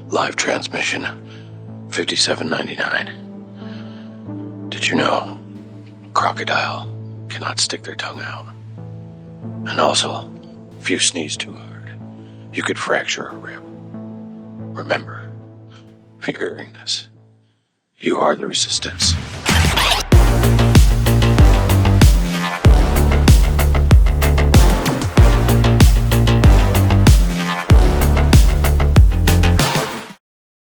Live transmission, 5799. Did you know crocodile cannot stick their tongue out? And also, if you sneeze too hard, you could fracture a rib. Remember, if you're hearing this, you are the resistance.